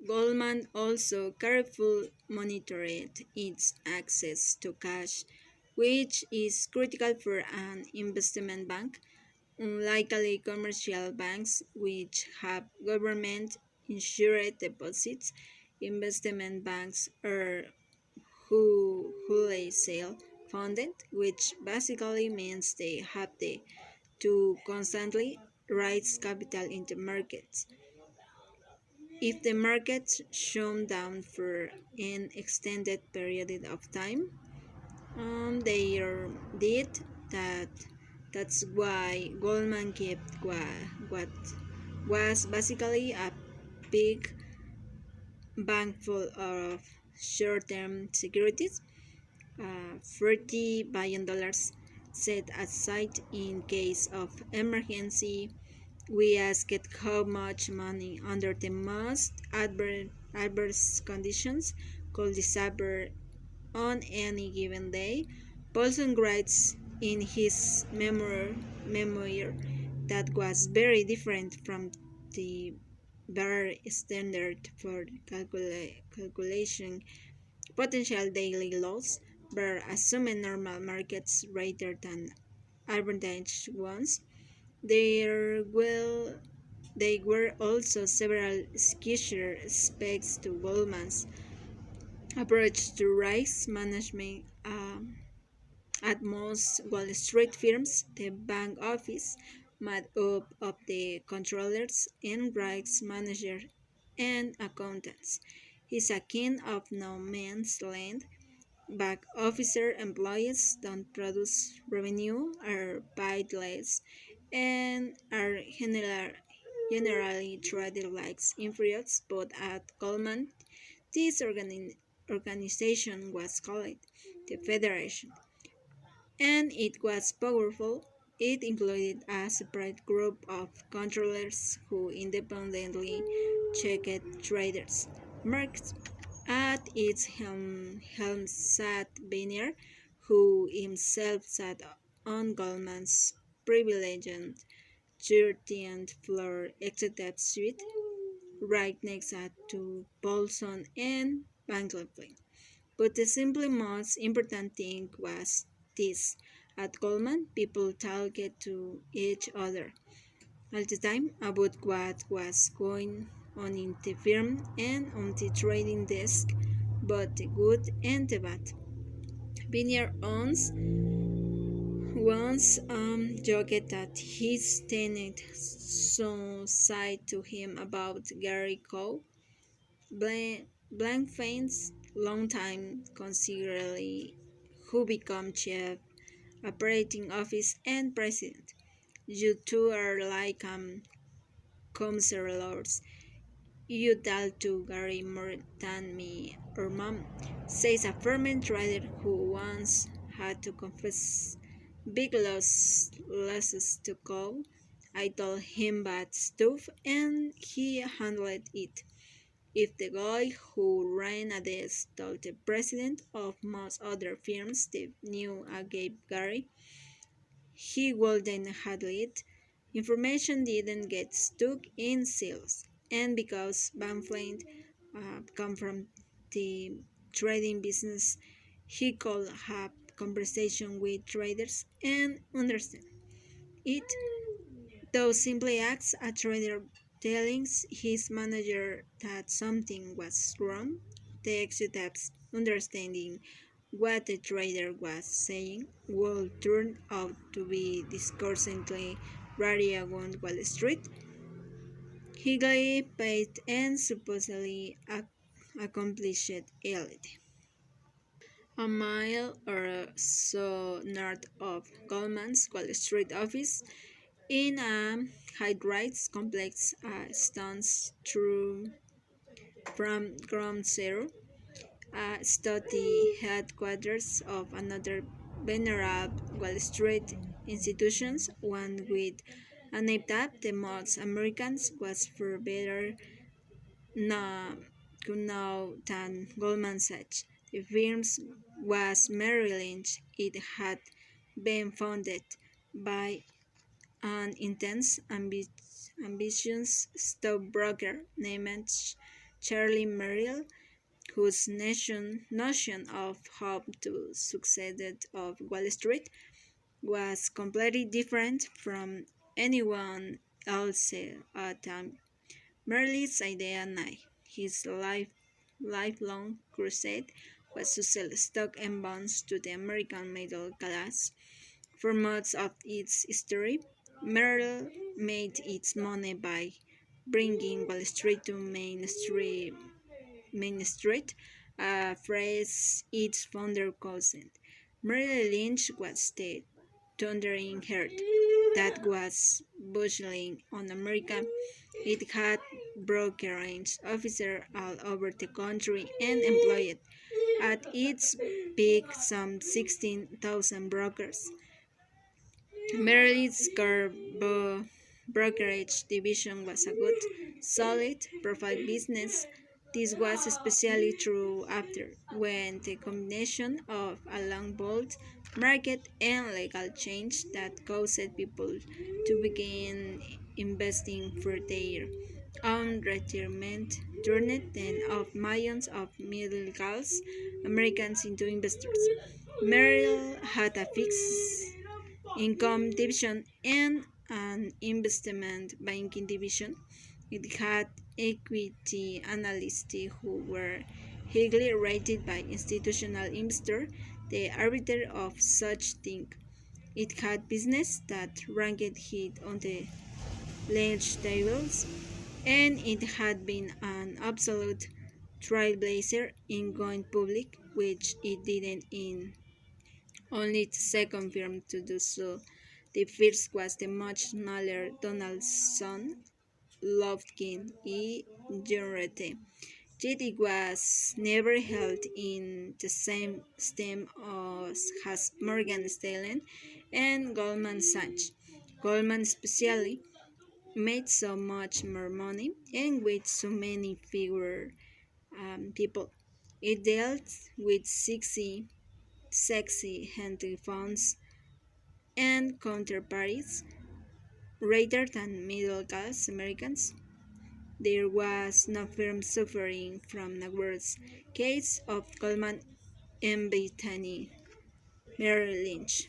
Goldman also carefully monitored its access to cash, which is critical for an investment bank. Unlike commercial banks, which have government insured deposits, investment banks are wholesale funded, which basically means they have to constantly raise capital into markets. If the markets shut down for an extended period of time, they did that. That's why Goldman kept what was basically a big bank full of short-term securities, $40 billion set aside in case of emergency. We asked how much money under the most adverse conditions could disappear on any given day. Paulson writes in his memoir that was very different from the bare standard for calculation potential daily loss, but assuming normal markets rather than arbitrage ones. There will There were also several skisher specs to Goldman's approach to risk management. At most Wall Street firms, the bank office made up of the controllers and risk managers and accountants. He's a king of no man's land. Back officer employees don't produce revenue, are paid less, and are generally treated like inferiors, but at Goldman, this organization was called the Federation, and it was powerful. It included a separate group of controllers who independently checked traders' marks. At its helm sat Binier, who himself sat on Goldman's privileged 13th floor executive suite, right next to Paulson and Bankley. But the simply most important thing was this. At Goldman, people talked to each other all the time about what was going on in the firm and on the trading desk, both the good and the bad. Binier owns once joked that his tenant so sighed to him about Gary Coe, Blankfein's longtime consigliere who became chief operating office and president. You two are like counselors. You tell to Gary more than me or mom, says a fervent trader who once had to confess big losses to Coe. I told him bad stuff and he handled it. If the guy who ran a desk told the president of most other firms the news I gave Gary, he wouldn't handle it. Information didn't get stuck in seals, and because Van Flint come from the trading business, he could have conversation with traders and understand it. Though simply acts a trader telling his manager that something was wrong, the executives understanding what the trader was saying would turn out to be discordantly radio on Wall Street. Higley paid and supposedly accomplished elite. A mile or so north of Goldman's Wall Street office, in a high-rise complex stones through from ground zero, stood the headquarters of another venerable Wall Street institution, one with a name that the most Americans was for better known than Goldman Sachs. The firm was Merrill Lynch. It had been founded by an intense, ambitious stockbroker named Charlie Merrill, whose notion of how to succeed of Wall Street was completely different from anyone else at Merrill's idea night. His lifelong crusade was to sell stock and bonds to the American middle class. For most of its history, Merrill made its money by bringing Wall Street to Main Street, a phrase its founder coined. Merrill Lynch was the thundering herd that was bustling on America. It had brokerage officers all over the country and employed at its peak some 16,000 brokers. Merrill's car brokerage division was a good, solid, profile business. This was especially true after when the combination of a long bull market and legal change that caused people to begin investing for their own retirement turned ten of millions of middle-class Americans into investors. Merrill had a fixed income division and an investment banking division. It had equity analysts who were highly rated by institutional investors, the arbiter of such things. It had business that ranked it on the lunch tables, and it had been an absolute trailblazer in going public, which it didn't in only the second firm to do so. The first was the much smaller Donaldson Lofkin e. Generate. Yet it was never held in the same esteem as Morgan Stanley and Goldman Sachs. Goldman especially made so much more money and with so many fewer people. It dealt with sexy Henry funds and counterparties rather than middle class Americans. There was no firm suffering from the worst case of Goldman and Bethany Merrill Lynch.